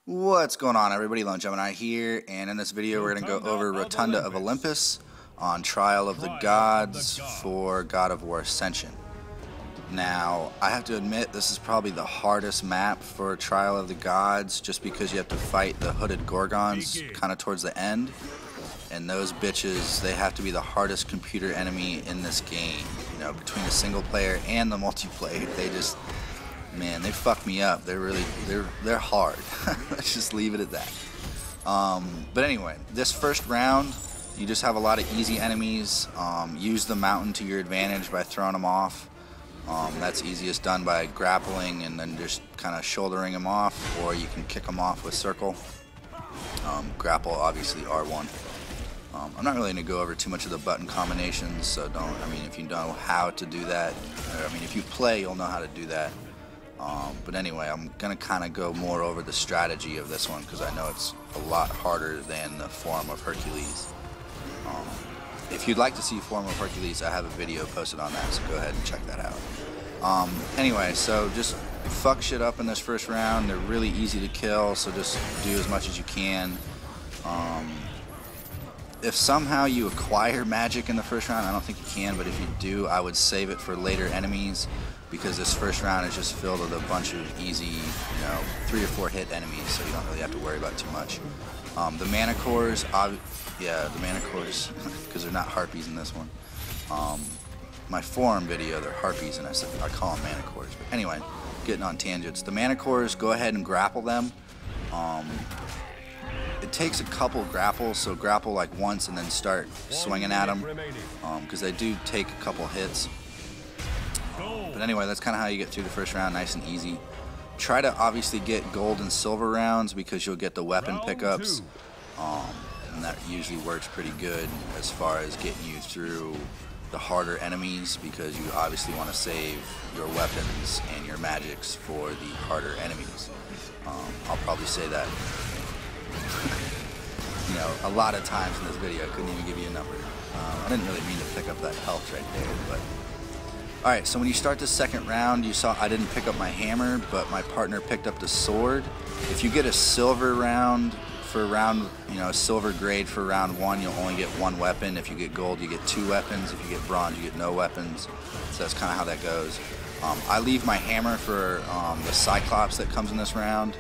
What's going on, everybody? LoneGemini here, and in this video we're going to go over Rotunda of Olympus on Trial of the Gods for God of War Ascension. Now, I have to admit this is probably the hardest map for Trial of the Gods, just because you have to fight the hooded Gorgons kind of towards the end, and those bitches, they have to be the hardest computer enemy in this game. You know, between the single player and the multiplayer, they just... man, they fuck me up. They're hard. Let's just leave it at that. But anyway, this first round, you just have a lot of easy enemies. Use the mountain to your advantage by throwing them off. That's easiest done by grappling and then just kind of shouldering them off, or you can kick them off with circle. Grapple, obviously R1. I'm not really going to go over too much of the button combinations, so if you know how to do that, if you play, you'll know how to do that. But anyway, I'm going to kind of go more over the strategy of this one, because I know it's a lot harder than the Forum of Hercules. If you'd like to see Forum of Hercules, I have a video posted on that, so go ahead and check that out. Anyway, so just fuck shit up in this first round. They're really easy to kill, so just do as much as you can. If somehow you acquire magic in the first round, I don't think you can, but if you do, I would save it for later enemies, because this first round is just filled with a bunch of easy, 3 or 4 hit enemies, so you don't really have to worry about too much. The Manticores, the Manticores, because they're not harpies in this one. My forum video, they're harpies, and I call them Manticores. But anyway, getting on tangents. The Manticores, go ahead and grapple them. It takes a couple grapples, so grapple like once and then start swinging at them, because they do take a couple hits. But anyway, that's kind of how you get through the first round, nice and easy. Try to obviously get gold and silver rounds, because you'll get the weapon pickups, and that usually works pretty good as far as getting you through the harder enemies, because you obviously want to save your weapons and your magics for the harder enemies. I'll probably say that a lot of times in this video. I couldn't even give you a number. I didn't really mean to pick up that health right there, but alright, so when you start the second round, you saw I didn't pick up my hammer, but my partner picked up the sword. If you get a silver round for round, a silver grade for round 1, you'll only get 1 weapon. If you get gold, you get 2 weapons. If you get bronze, you get no weapons. So that's kind of how that goes. I leave my hammer for the Cyclops that comes in this round.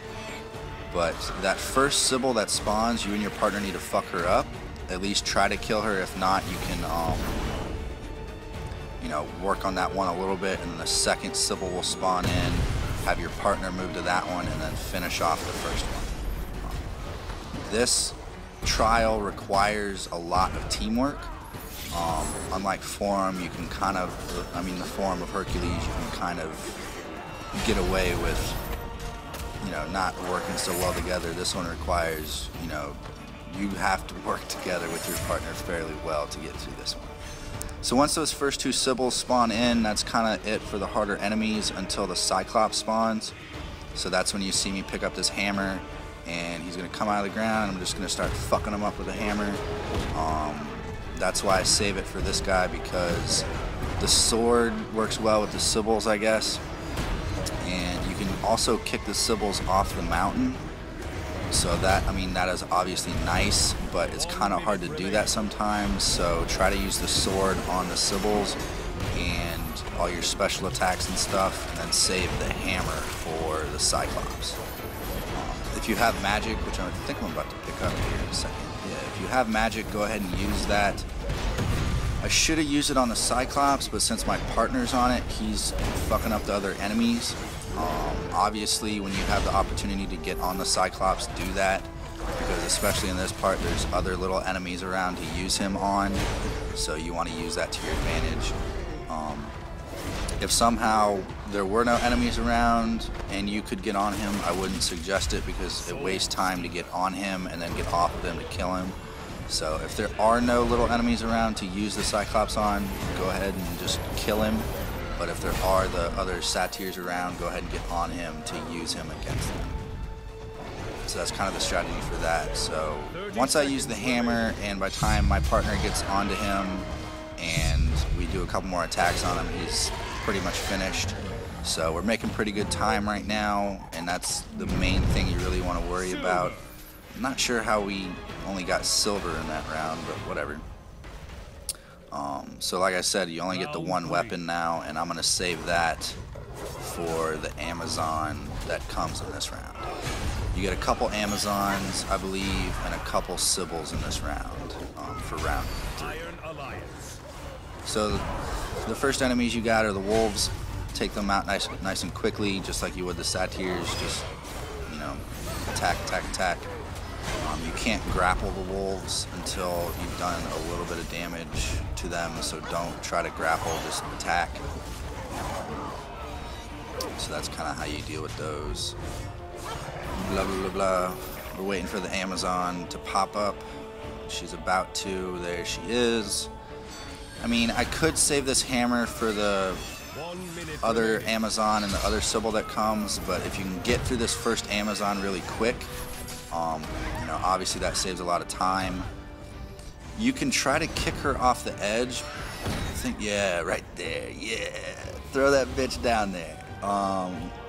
But that first Sybil that spawns, you and your partner need to fuck her up. At least try to kill her. If not, you can work on that one a little bit, and then the second Sybil will spawn in, have your partner move to that one, and then finish off the first one. This trial requires a lot of teamwork. Unlike Forum, you can kind of, the Forum of Hercules, you can kind of get away with, not working so well together. This one requires, you have to work together with your partner fairly well to get through this one. So once those first 2 Sybils spawn in, that's kind of it for the harder enemies until the Cyclops spawns. So that's when you see me pick up this hammer, and he's going to come out of the ground, and I'm just going to start fucking him up with a hammer. That's why I save it for this guy, because the sword works well with the Sybils, I guess. And you can also kick the Sybils off the mountain. So that is obviously nice, but it's kind of hard to do that sometimes. So try to use the sword on the Sybils and all your special attacks and stuff, and then save the hammer for the Cyclops. If you have magic, which I think I'm about to pick up here in a second. Yeah, if you have magic, go ahead and use that. I should have used it on the Cyclops, but since my partner's on it, he's fucking up the other enemies. Obviously, when you have the opportunity to get on the Cyclops, do that, because especially in this part, there's other little enemies around to use him on, so you want to use that to your advantage. If somehow there were no enemies around and you could get on him, I wouldn't suggest it, because it wastes time to get on him and then get off of him to kill him. So if there are no little enemies around to use the Cyclops on, go ahead and just kill him. But if there are the other satyrs around, go ahead and get on him to use him against them. So that's kind of the strategy for that. So once I use the hammer, and by the time my partner gets onto him and we do a couple more attacks on him, he's pretty much finished. So we're making pretty good time right now, and that's the main thing you really want to worry worry about. I'm not sure how we only got silver in that round, but whatever. So like I said, you only get the one weapon now, and I'm going to save that for the Amazon that comes in this round. You get a couple Amazons, I believe, and a couple Sibyls in this round, for round 3. So the first enemies you got are the wolves. Take them out nice and quickly, just like you would the satyrs. Just, you know, attack, attack, attack. You can't grapple the wolves until you've done a little bit of damage to them, so don't try to grapple, just attack. So that's kind of how you deal with those. Blah, blah, blah, blah. We're waiting for the Amazon to pop up. She's about to. There she is. I mean, I could save this hammer for the other Amazon and the other Sibyl that comes, but if you can get through this first Amazon really quick, you know, obviously that saves a lot of time. You can try to kick her off the edge. I think, yeah, right there, yeah. Throw that bitch down there.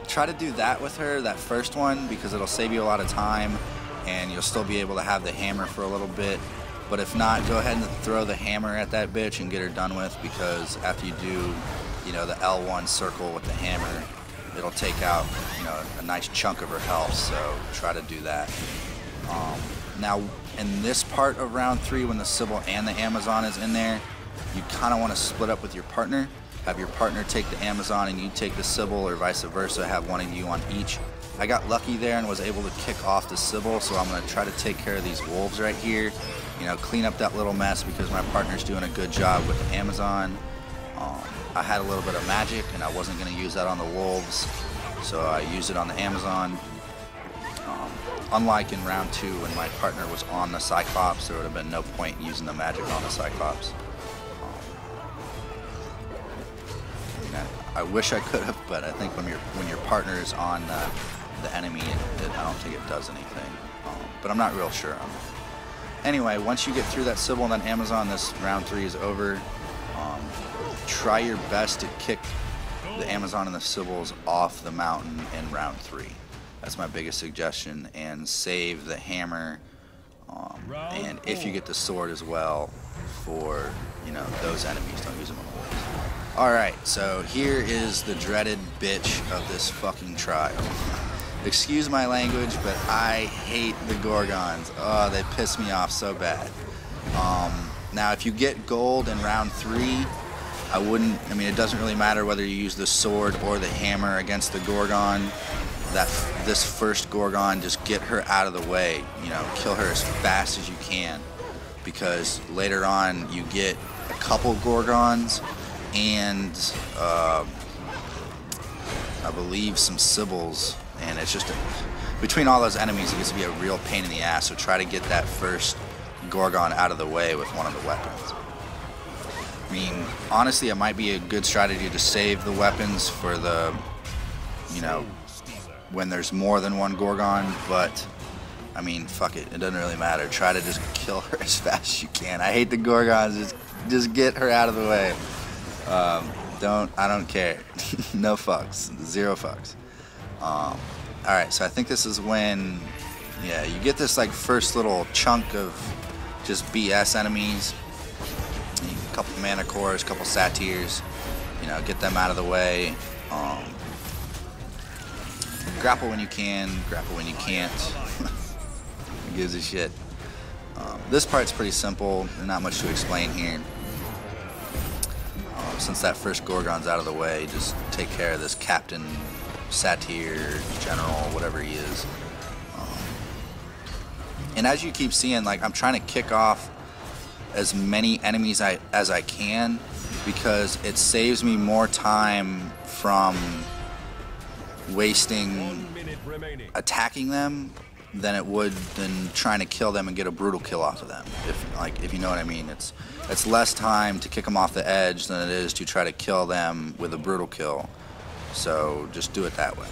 Try to do that with her, that first one, because it'll save you a lot of time, and you'll still be able to have the hammer for a little bit. But if not, go ahead and throw the hammer at that bitch and get her done with, because after you do, you know, the L1 circle with the hammer, it'll take out, you know, a nice chunk of her health, so try to do that. Now, in this part of round 3, when the Sibyl and the Amazon is in there, you kind of want to split up with your partner. Have your partner take the Amazon and you take the Sibyl, or vice versa, have one of you on each. I got lucky there and was able to kick off the Sibyl, so I'm going to try to take care of these wolves right here. You know, clean up that little mess, because my partner's doing a good job with the Amazon. I had a little bit of magic, and I wasn't going to use that on the wolves, so I used it on the Amazon. Unlike in round 2, when my partner was on the Cyclops, there would have been no point in using the magic on the Cyclops. I wish I could have, but I think when your partner is on the enemy, I don't think it does anything. But I'm not real sure on it. Anyway, once you get through that Sibyl and then Amazon, this round 3 is over. Try your best to kick the Amazon and the Sibyls off the mountain in round 3. That's my biggest suggestion, and save the hammer, and if you get the sword as well, for, you know, those enemies. Don't use them on the wolves. Alright, so here is the dreaded bitch of this fucking trial. Excuse my language, but I hate the Gorgons. Oh, they piss me off so bad. Now, if you get gold in round 3, I mean, it doesn't really matter whether you use the sword or the hammer against the Gorgon. This first Gorgon, just get her out of the way. You know, kill her as fast as you can, because later on you get a couple Gorgons and I believe some Sibyls, and it's just between all those enemies, it gets to be a real pain in the ass. So try to get that first Gorgon out of the way with one of the weapons. I mean, honestly, it might be a good strategy to save the weapons for the, you know, when there's more than one Gorgon, but I mean, fuck it, it doesn't really matter. Try to just kill her as fast as you can. I hate the Gorgons, just get her out of the way. I don't care. No fucks, 0 fucks. Alright, so I think this is when, yeah, you get this like first little chunk of just BS enemies. A couple Manticores, a couple Satyrs, you know, get them out of the way. Grapple when you can, grapple when you can't. Who gives a shit? This part's pretty simple, not much to explain here. Since that first Gorgon's out of the way, just take care of this Captain, Satyr, General, whatever he is. And as you keep seeing, like, I'm trying to kick off as many enemies as I can, because it saves me more time from wasting attacking them than it would than trying to kill them and get a brutal kill off of them. If you know what I mean, it's less time to kick them off the edge than it is to try to kill them with a brutal kill. So just do it that way.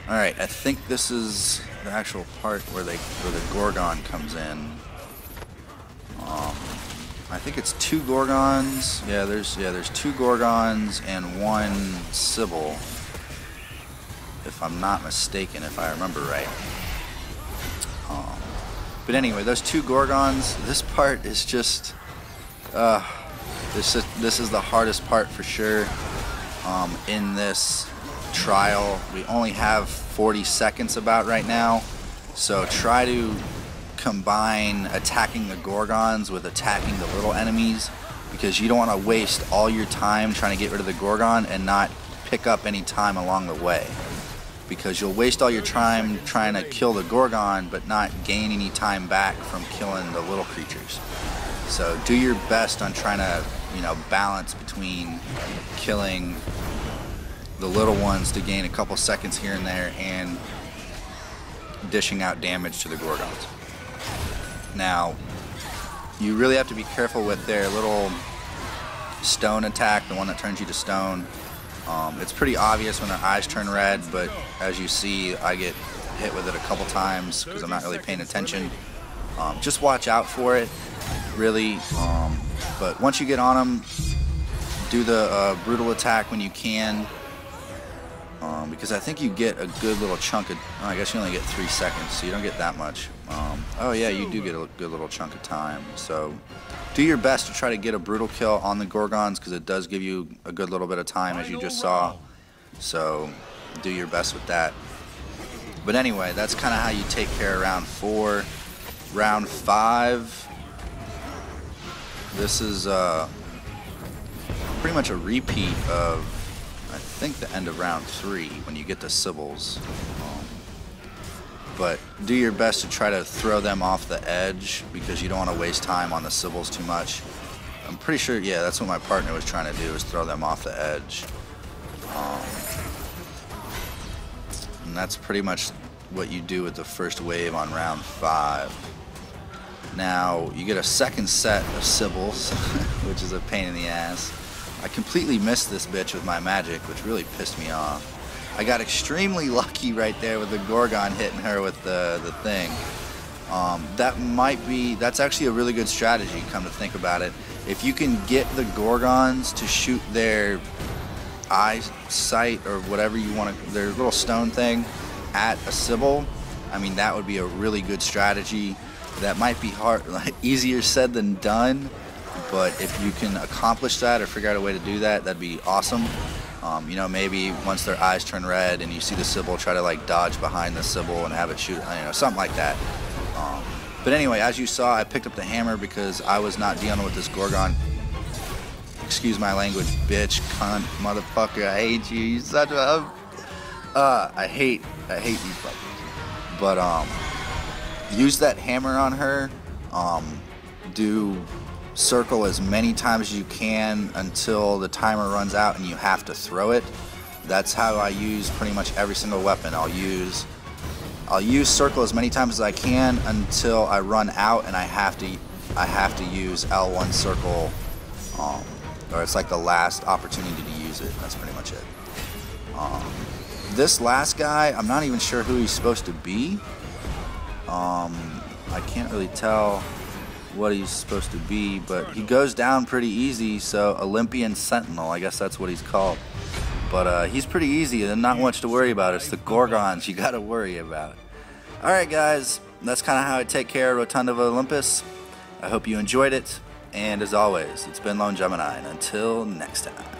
All right, I think this is the actual part where the Gorgon comes in. I think it's 2 Gorgons. Yeah, there's 2 Gorgons and 1 Sibyl. if I'm not mistaken, if I remember right. But anyway, those 2 Gorgons, this part is just, this is the hardest part for sure in this trial. We only have 40 seconds about right now, so try to combine attacking the Gorgons with attacking the little enemies, because you don't want to waste all your time trying to get rid of the Gorgon and not pick up any time along the way, because you'll waste all your time trying to kill the Gorgon but not gain any time back from killing the little creatures. So do your best on trying to, you know, balance between killing the little ones to gain a couple seconds here and there and dishing out damage to the Gorgons. Now, you really have to be careful with their little stone attack, the one that turns you to stone. It's pretty obvious when their eyes turn red, but as you see, I get hit with it a couple times because I'm not really paying attention. Just watch out for it, really. But once you get on them, do the brutal attack when you can, because I think you get a good little chunk of, I guess you only get 3 seconds, so you don't get that much. Oh yeah, you do get a good little chunk of time. So do your best to try to get a brutal kill on the Gorgons, because it does give you a good little bit of time, as you just saw. So do your best with that. But anyway, that's kind of how you take care of round 4. Round 5, this is pretty much a repeat of, I think, the end of round 3 when you get the Sibyls. But do your best to try to throw them off the edge, because you don't want to waste time on the Sibyls too much. I'm pretty sure, yeah, that's what my partner was trying to do, is throw them off the edge. And that's pretty much what you do with the first wave on round 5. Now, you get a second set of Sibyls, which is a pain in the ass. I completely missed this bitch with my magic, which really pissed me off. I got extremely lucky right there with the Gorgon hitting her with the thing. That's actually a really good strategy, come to think about it. If you can get the Gorgons to shoot their eyesight or whatever you want to, their little stone thing at a Sibyl, I mean, that would be a really good strategy. That might be hard, like, easier said than done, but if you can accomplish that or figure out a way to do that, that'd be awesome. You know, maybe once their eyes turn red and you see the Sibyl, try to like dodge behind the Sibyl and have it shoot, you know, something like that. But anyway, as you saw, I picked up the hammer because I was not dealing with this Gorgon. Excuse my language, bitch, cunt, motherfucker, I hate you. You such a, I hate these fuckers. But use that hammer on her. Do circle as many times as you can until the timer runs out and you have to throw it. That's how I use pretty much every single weapon. I'll use circle as many times as I can until I run out and I have to use L1 circle, or it's like the last opportunity to use it. That's pretty much it. This last guy, I'm not even sure who he's supposed to be. I can't really tell what he's supposed to be, but he goes down pretty easy, so Olympian Sentinel, I guess that's what he's called. But he's pretty easy and not much to worry about. It's the Gorgons you gotta worry about. Alright guys, that's kind of how I take care of Rotunda of Olympus. I hope you enjoyed it, and as always, it's been LoneGemini, and until next time.